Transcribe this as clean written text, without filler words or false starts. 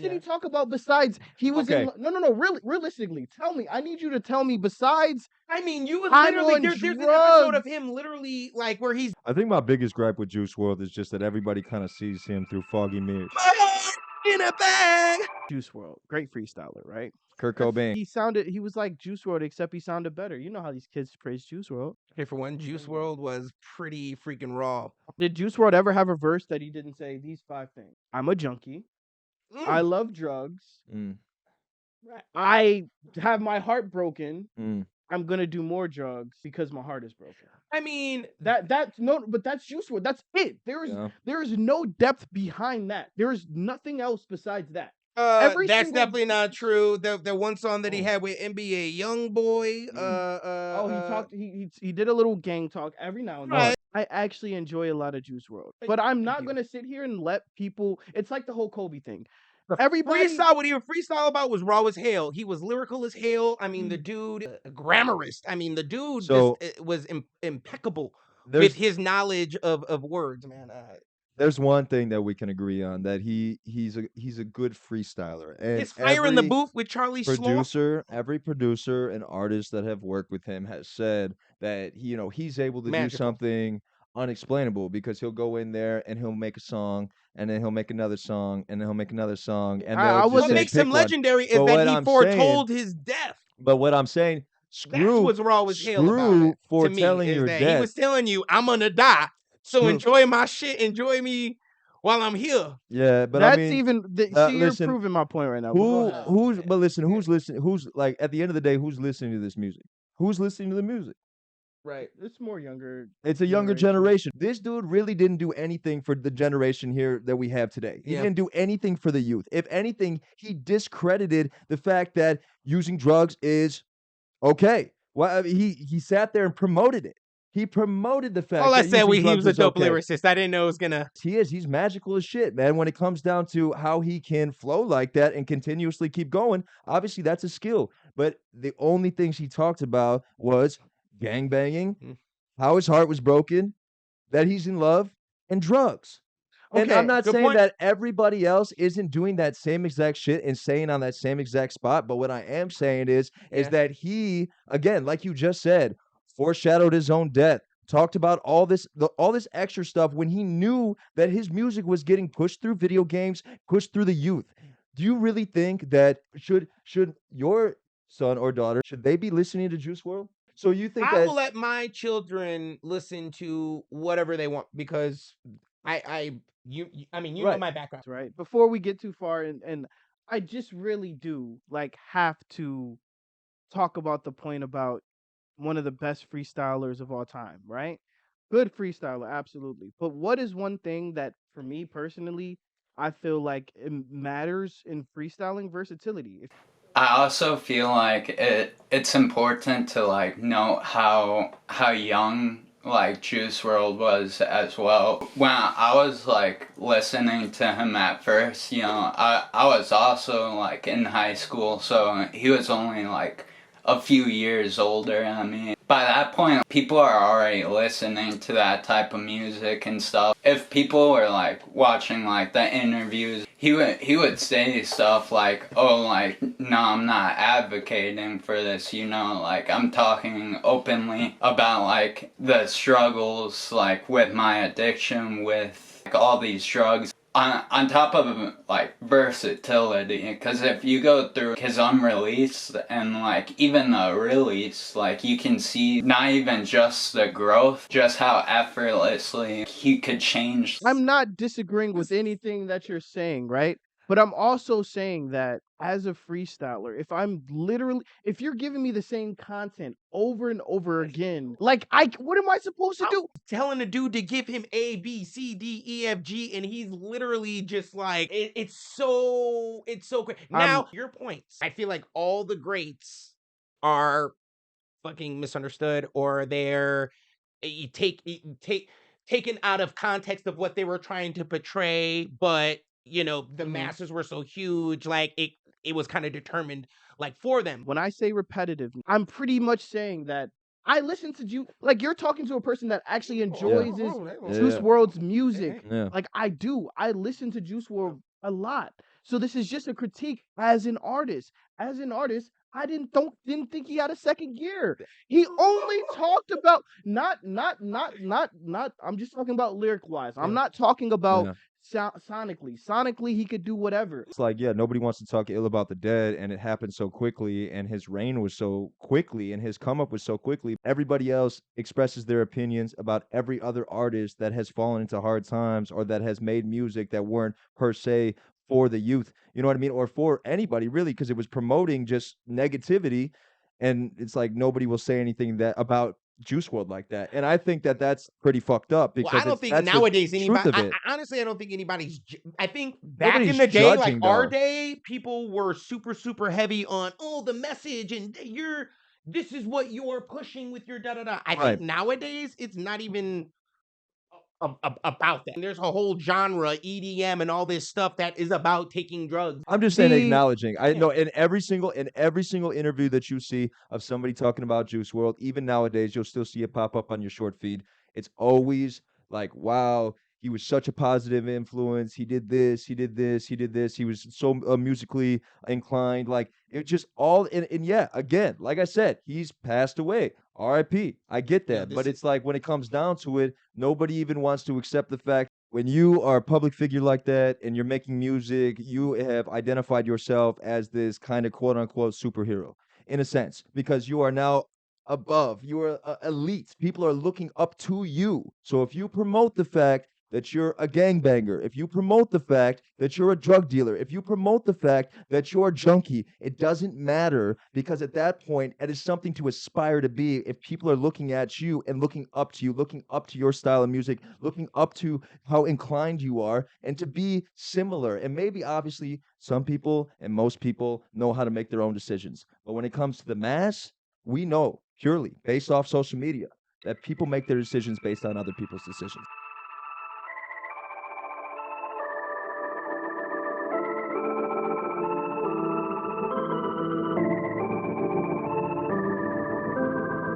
did he talk about besides he was in? No. Really, realistically, tell me. I need you to tell me besides. I mean, you was I'm literally on there's an episode of drugs. him literally like where he's I think my biggest gripe with Juice World is just that everybody kind of sees him through foggy mirrors. in a bag. Juice Wrld, great freestyler, right? Kurt Cobain. He was like Juice Wrld, except he sounded better. You know how these kids praise Juice Wrld. Okay, for one, Juice Wrld was pretty freaking raw. Did Juice Wrld ever have a verse that he didn't say these 5 things? I'm a junkie. I love drugs. I have my heart broken. I'm gonna do more drugs because my heart is broken. I mean, that's Juice Wrld. That's it. There is no depth behind that. There is nothing else besides that. that's definitely not true. The one song that he had with NBA YoungBoy. He talked. He did a little gang talk every now and then. Right. I actually enjoy a lot of Juice Wrld, but I'm not gonna sit here and let people. It's like the whole Kobe thing. Everybody freestyle. What he would freestyle about was raw as hell. He was lyrical as hell. I mean, the dude, a grammarist. I mean, the dude was impeccable with his knowledge of words, man. There's one thing that we can agree on, that he's a good freestyler. And his fire in the booth with Charlie producer, every producer and artist that have worked with him has said that he's able to do something unexplainable, because he'll go in there and he'll make a song, and then he'll make another song, and then he'll make another song, and what makes him legendary is that he foretold his death. But what I'm saying, that's what's raw as hell about it, foretelling your death. He was telling you, I'm gonna die, so enjoy my shit, enjoy me while I'm here. Yeah, but that's I mean, you're proving my point right now. Who's listening? Who's like, at the end of the day, who's listening to this music? Who's listening to the music? Right. It's more younger. It's a younger generation. This dude really didn't do anything for the generation here that we have today. He didn't do anything for the youth. If anything, he discredited the fact that using drugs is okay. Well, I mean, he sat there and promoted it. He promoted the fact. All I that said he was a dope okay. lyricist. I didn't know it was gonna. He's magical as shit, man. When it comes down to how he can flow like that and continuously keep going, obviously that's a skill. But the only things he talked about was gangbanging, how his heart was broken, that he's in love, and drugs. And I'm not saying that everybody else isn't doing that same exact shit and staying on that same exact spot. But what I am saying is that he, again, like you just said, foreshadowed his own death, talked about all this extra stuff when he knew that his music was getting pushed through video games, pushed through the youth. Do you really think that should your son or daughter, should they be listening to Juice Wrld? So you think I will let my children listen to whatever they want, because I mean, you know my background. Right. Before we get too far, and I just really do have to talk about the point about one of the best freestylers of all time, right? Good freestyler, absolutely. But what is one thing that, for me personally, I feel like it matters in freestyling? Versatility. I also feel like it's important to know how young Juice Wrld was as well. When I was listening to him at first, I was also in high school, so he was only a few years older than me. By that point, people are already listening to that type of music and stuff. If people were watching the interviews, he would say stuff no, I'm not advocating for this, I'm talking openly about the struggles with my addiction, with all these drugs. On top of versatility, because if you go through his unreleased and even the release, you can see not even just the growth, just how effortlessly he could change. I'm not disagreeing with anything that you're saying, right? But I'm also saying that as a freestyler, if you're giving me the same content over and over again, what am I supposed to do? Telling a dude to give him A, B, C, D, E, F, G, and he's literally just it's so great. Now, your points. I feel like all the greats are fucking misunderstood, or they're taken out of context of what they were trying to portray, but the masses were so huge, it was kind of determined for them. When I say repetitive, I'm pretty much saying that I listen to you, you're talking to a person that actually enjoys Juice Wrld's music. Yeah. I do. I listen to Juice Wrld a lot. So this is just a critique as an artist. As an artist, I didn't think he had a second gear. He only talked about not. I'm just talking about lyric wise. I'm not talking about Yeah. sonically. Sonically, he could do whatever. It's like, yeah, nobody wants to talk ill about the dead, and it happened so quickly, and his reign was so quickly, and his come up was so quickly. Everybody else expresses their opinions about every other artist that has fallen into hard times or that has made music that weren't per se for the youth. You know what I mean? Or for anybody really, because it was promoting just negativity. And it's like nobody will say anything that about Juice World like that. And I think that that's pretty fucked up Well, I because don't think that's the nowadays truth anybody. of it. Honestly, I don't think anybody's. I think back in Nobody's the day, like judging our though. day, people were super heavy on the message and you're. This is what you're pushing with your da da da. I think Right. nowadays it's not even about that. There's a whole genre, EDM, and all this stuff that is about taking drugs. I'm just saying The acknowledging. I Yeah. know in every single interview that you see of somebody talking about Juice World, even nowadays, you'll still see it pop up on your short feed. It's always like, wow, he was such a positive influence. He did this, he did this, he did this. He was so musically inclined. Like it just all and yeah, again, like I said, he's passed away. RIP. I get You know, that. But this is it's like when it comes down to it, nobody even wants to accept the fact when you are a public figure like that and you're making music, you have identified yourself as this kind of quote unquote superhero in a sense because you are now above, you are elite. People are looking up to you. So if you promote the fact that you're a gangbanger, if you promote the fact that you're a drug dealer, if you promote the fact that you're a junkie, it doesn't matter because at that point, it is something to aspire to be if people are looking at you and looking up to you, looking up to your style of music, looking up to how inclined you are, and to be similar. And maybe, obviously, some people and most people know how to make their own decisions. But when it comes to the mass, we know purely based off social media that people make their decisions based on other people's decisions.